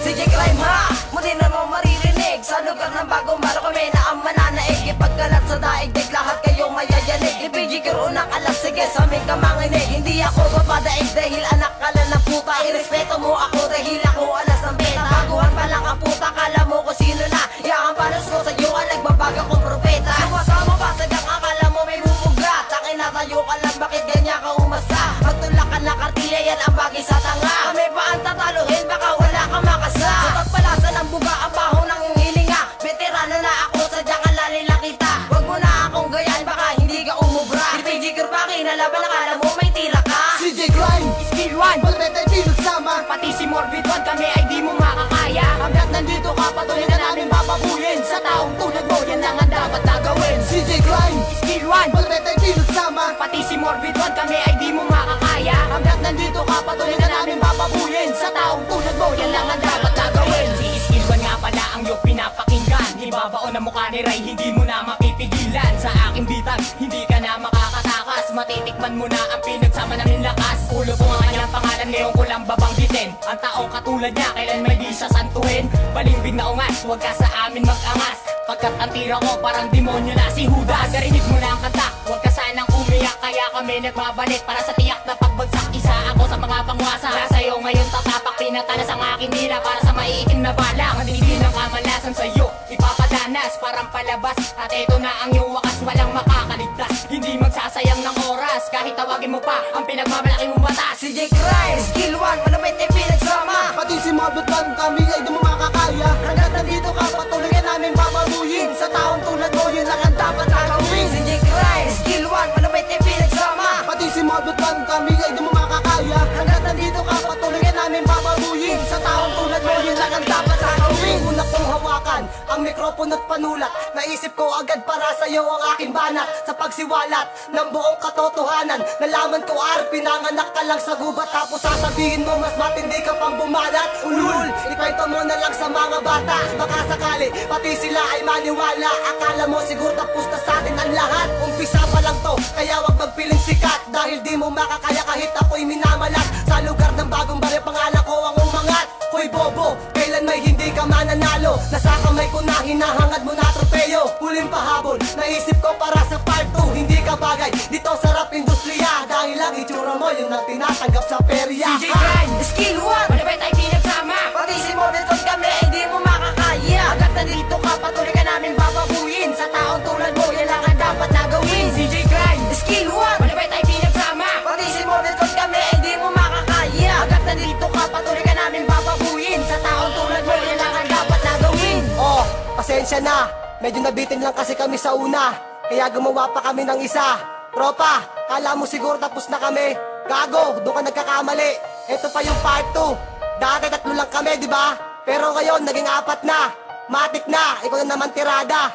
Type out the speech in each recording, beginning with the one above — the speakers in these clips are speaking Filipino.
CJ Crime ha, muli na mo maririnig. Sa lugar ng bagong baro kami na ang mananaig. Ipagkalat sa daigdig, lahat kayong mayayanig. IPG kiro na kalas, sige sa aming kamanginig. Hindi ako papadaig dahil anak ka lang ng puta. Irespeto mo ako dahil ako alas ng beta. Baguhan pa lang ang puta, kala mo ko sino na. Yakang panos ko sa iyo ang nagbabago kong propeta. Sumasama pa sa gang, akala mo may bumugat. Ang inatayo ka lang, bakit ganyan ka umasa? Magtulak ka na kartilya, yan ang bagay sa tanga. Kami pa ang tataluhin, baka wala kang makasa. Sa pagpalasan ng buga, ang baho ng iyong hilinga. Veterano na ako, sadyang alali lang kita. Huwag mo na akong gayan, baka hindi ka umubra. IPG Kurbaki, nalaban, akala mo may tira ka. CJ Crime, Skill 1, Malbet ay pinagsama. pati si Morbid 1, kami ay di mo makakaya. Hanggat nandito ka, patuloy na namin babaguhin. Sa taong tulad mo, yan lang ang dapat na gawin. CJ Crime, Skill 1, Malbet ay pinagsama. pati si Morbid 1, kami ay di mo makakaya. Hanggat nandito ka, patuloy na namin babaguhin. Sa taong tulad mo, yan lang ang dapat na gawin. Si Skill 1 nga pala ang iyong pinapakinggan. Ibabaon ang mukha ni Ray, hindi mo na mapipigilan. Sa aking bitag, hindi ka na makakatakas. Matitikman mo na ang pinagsama namin lakas. Ulo po ang kanyang pangalan, ngayon ko lang babanggitin. Ang taong katulad niya, kailan may di sasantuhin. Balimbing na ungas, huwag ka sa amin mag-angas. Pagkat ang tira ko, parang demonyo na si Judas. Narinig mo na ang kanta, huwag ka sanang umiyak. Kaya kami nagbabalik para sa tiyak na pagbagsak. Isa ako sa mga pangwasa. Sa'yo ngayon tatapak, pinatalas ang aking dila para sa maiitim na balang. Ang hindi ng kamalasan sa'yo, ipapadanas parang palabas. At eto na ang iyong wakas, walang makakaligtas. Hindi magsasayang ng oras, kahit tawagin mo pa ang pinagmamalaki mong batas. CJ Crime, Skill 1, malapit ay pinagsama. Pati si Morbid 1, kami ay di mo makakaya. Hanggat nandito ka, patuloy na namin babaguhin. Sa taong tulad mo, yun lang ang dapat na gawin. CJ Crime, Skill 1, malapit ay pinagsama. Pati si Morbid 1, kami ay di mo makakaya. Hanggat nandito ka, patuloy na namin babaguhin. Sa taong tulad mo, yun lang ang dapat na gawin. Una kong hawakan ang mikropono at panulat. Naisip ko agad para sa'yo ang aking banat. Sa pagsiwalat ng buong katotohanan, nalaman ko pinanganak ka lang sa gubat. Tapos sasabihin mo mas matindi ka pang bumalat. Ulul, ikwento mo na lang sa mga bata. Baka sakali, pati sila ay maniwala. Akala mo siguro tapos na sa atin ang lahat. Umpisa pa lang to, kaya wag magpiling sikat. Dahil di mo makakaya kahit ako'y minamalat. Sa lugar ng bagong baryo, pangalan ko ang umangat. Hoy bobo, kailan may hindi ka mananalo? Nasa kamay ko na hinahangad mo na tropeyo. Huling pahabol, naisip ko para sa part 2. Hindi ka bagay, dito sa rap industriya. Dahil lang itsura mo, yun ang tinatanggap sa perya. CJ Crime, Skill 1, malapit ay pinagsama. Pati si Morbid 1, kami ay di mo makakaya. Hanggat nandito ka, patuloy ka namin babaguhin. Sa taong tulad mo, yan lang ang dapat na gawin. CJ Crime, Skill 1, malapit ay pinagsama. Pati si Morbid 1, kami ay di mo makakaya. Hanggat nandito ka, patuloy ka namin babaguhin. Sa taong tulad mo, yan lang ang dapat na gawin. Oh, pasensya na, medyo nabitin lang kasi kami sa una. Kaya gumawa pa kami ng isa. Tropa, kala mo siguro tapos na kami. Gago, doon ka nagkakamali. Ito pa yung part 2. Dati 3 lang kami, di ba? Pero ngayon naging 4 na. Matik na, ikaw na naman tirada.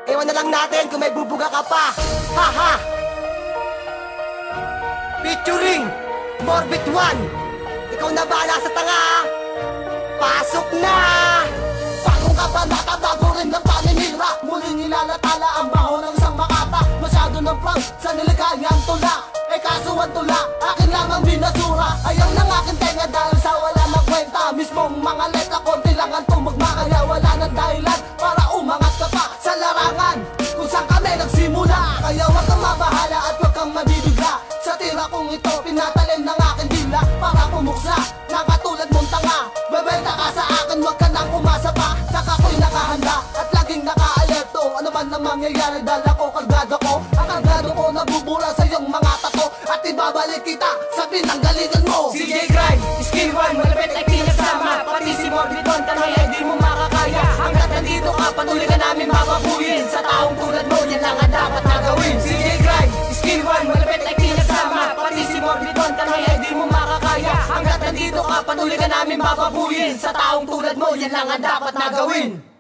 Ewan na lang natin kung may bubuga ka pa. Haha. Featuring Morbid 1. Ikaw na bahala sa tanga. Pasok na. Bagong kabanata, bago rin ng paninira. Muling nilalatala ang baho ng isang makata. Masyado ng prank sa niligayang tula. Eh kaso ang tula, akin lang ang binasura. Ayaw ng aking tenga dahil sa wala ng kwenta. Mismong mga letra, konti lang ang tumugma. Kaya wala ng dahilan para umangat ka pa sa larangan kung saan kami nagsimula. Kaya wag kang mabahala at wag kang mabibigla. Sa tira kong ito, pinatalim ng aking dila para pumuksa na katulad mong tanga. Bebenta ka sa akin, wag ka nang umasa pa. Saka ko'y nakahanda at laging naka-alerto. Ano man ang mangyayari, dala ko, kargado ko. Ang kargado ko nabubura sa iyong mga tato. At ibabalik kita sa pinanggalingan mo. CJ Crime, Skill 1, malapit ay pinagsama. Pati si Morbid 1, kami ay di mo makakaya. Hanggat nandito ka, patuloy ka namin babaguhin. Sa taong tulad mo, yan lang ang dapat na gawin. CJ Crime, Skill 1, malapit ay pinagsama. Pati si Morbid 1, kami ay di mo makakaya. Hanggat nandito ka, patuloy ka namin babaguhin. Sa taong tulad mo, yan lang ang dapat na gawin.